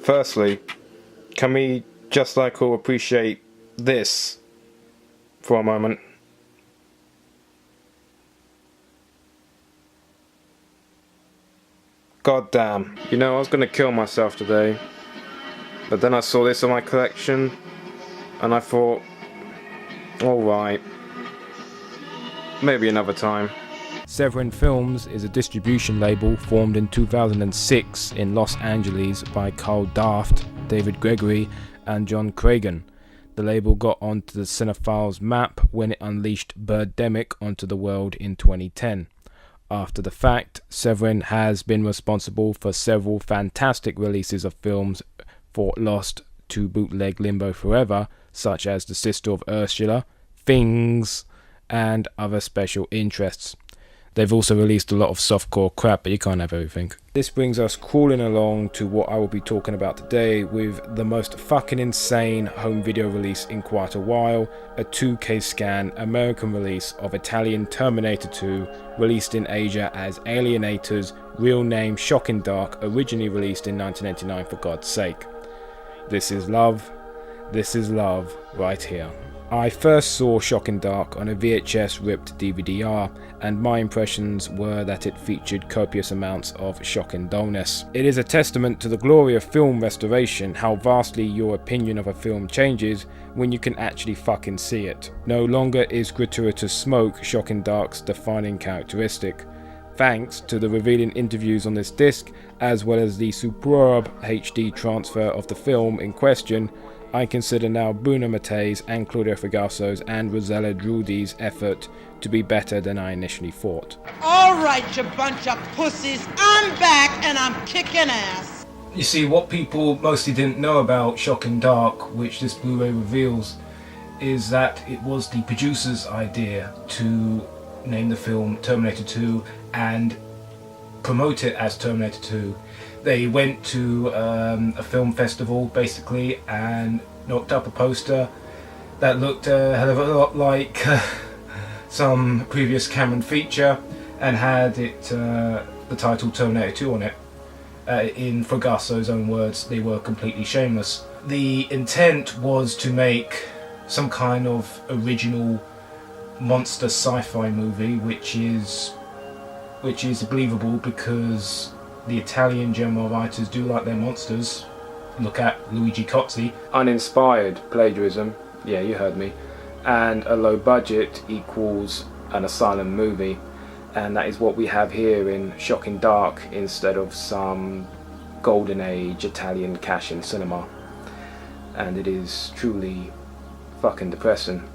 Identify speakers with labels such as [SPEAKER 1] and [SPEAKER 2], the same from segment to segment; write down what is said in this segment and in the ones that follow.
[SPEAKER 1] Firstly, can we just like all appreciate this for a moment? God damn. You know, I was gonna kill myself today, but then I saw this in my collection, and I thought, alright, maybe another time.
[SPEAKER 2] Severin Films is a distribution label formed in 2006 in Los Angeles by Carl Daft, David Gregory and John Cragen. The label got onto the cinephiles map when it unleashed Birdemic onto the world in 2010. After the fact, Severin has been responsible for several fantastic releases of films for Lost to bootleg Limbo Forever, such as The Sister of Ursula, Things, and other special interests. They've also released a lot of softcore crap, but you can't have everything. This brings us crawling along to what I will be talking about today, with the most fucking insane home video release in quite a while, a 2K scan American release of Italian Terminator 2, released in Asia as Alienators, real name Shocking Dark, originally released in 1989 for God's sake. This is love right here. I first saw Shocking Dark on a VHS ripped DVD-R, and my impressions were that it featured copious amounts of shocking dullness. It is a testament to the glory of film restoration how vastly your opinion of a film changes when you can actually fucking see it. No longer is gratuitous smoke Shocking Dark's defining characteristic. Thanks to the revealing interviews on this disc, as well as the superb HD transfer of the film in question, I consider now Bruno Mattei's and Claudio Fragaso's and Rosella Drudi's effort to be better than I initially thought.
[SPEAKER 3] Alright, you bunch of pussies, I'm back and I'm kicking ass.
[SPEAKER 2] You see, what people mostly didn't know about Shocking Dark, which this Blu-ray reveals, is that it was the producer's idea to name the film Terminator 2 and promote it as Terminator 2. They went to a film festival basically and knocked up a poster that looked a hell of a lot like some previous Cameron feature and had it the title Terminator 2 on it. In Fragaso's own words, they were completely shameless. The intent was to make some kind of original monster sci-fi movie, which is believable because the Italian genre writers do like their monsters. Look at Luigi Cozzi.
[SPEAKER 1] Uninspired plagiarism, yeah, you heard me, and a low budget equals an asylum movie, and that is what we have here in Shocking Dark instead of some golden age Italian cash-in cinema, and it is truly fucking depressing.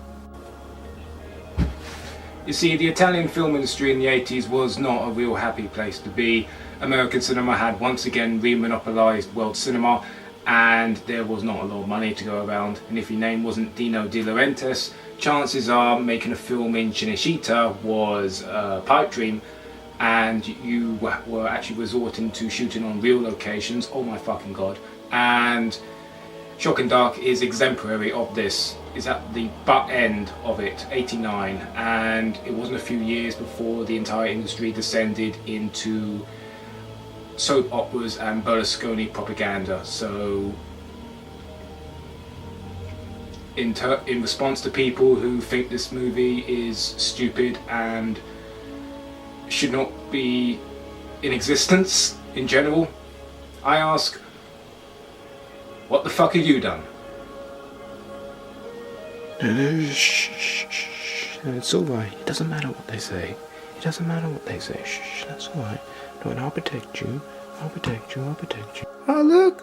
[SPEAKER 1] You see, the Italian film industry in the 80s was not a real happy place to be. American cinema had once again re-monopolised world cinema, and there was not a lot of money to go around, and if your name wasn't Dino De Laurentiis, chances are making a film in Cinecittà was a pipe dream, and you were actually resorting to shooting on real locations. Oh my fucking god. And Shocking Dark is exemplary of this. Is at the butt end of it, 89, and it wasn't a few years before the entire industry descended into soap operas and Berlusconi propaganda. So in response to people who think this movie is stupid and should not be in existence in general, I ask, what the fuck have you done?
[SPEAKER 4] Shh. It's alright. It doesn't matter what they say. Shh, that's alright. No, and I'll protect you. Oh, look.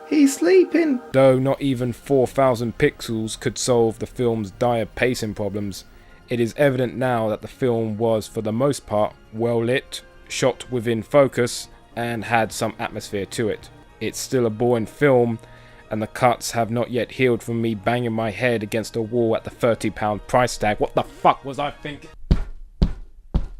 [SPEAKER 4] He's sleeping.
[SPEAKER 2] Though not even 4,000 pixels could solve the film's dire pacing problems, it is evident now that the film was, for the most part, well lit, shot within focus, and had some atmosphere to it. It's still a boring film, and the cuts have not yet healed from me banging my head against a wall at the £30 price tag. What the fuck was I thinking?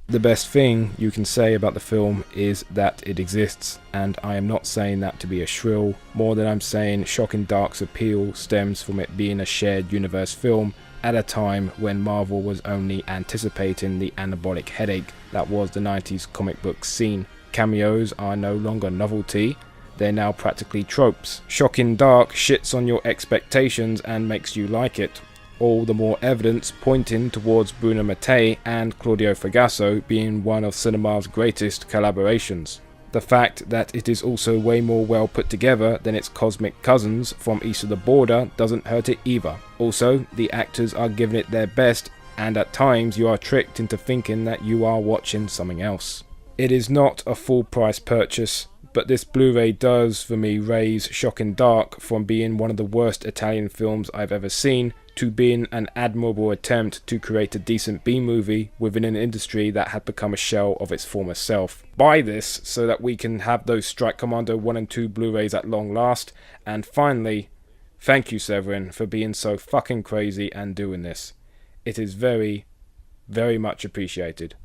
[SPEAKER 2] The best thing you can say about the film is that it exists, and I am not saying that to be a shrill, more than I'm saying Shocking Dark's appeal stems from it being a shared universe film at a time when Marvel was only anticipating the anabolic headache that was the 90s comic book scene. Cameos are no longer novelty, they're now practically tropes. Shocking Dark shits on your expectations and makes you like it. All the more evidence pointing towards Bruno Mattei and Claudio Fragasso being one of cinema's greatest collaborations. The fact that it is also way more well put together than its cosmic cousins from east of the border doesn't hurt it either. Also, the actors are giving it their best, and at times you are tricked into thinking that you are watching something else. It is not a full price purchase, but this Blu-ray does for me raise Shocking Dark from being one of the worst Italian films I've ever seen to being an admirable attempt to create a decent B-movie within an industry that had become a shell of its former self. Buy this so that we can have those Strike Commando 1 and 2 Blu-rays at long last, and finally, thank you Severin for being so fucking crazy and doing this. It is very, very much appreciated.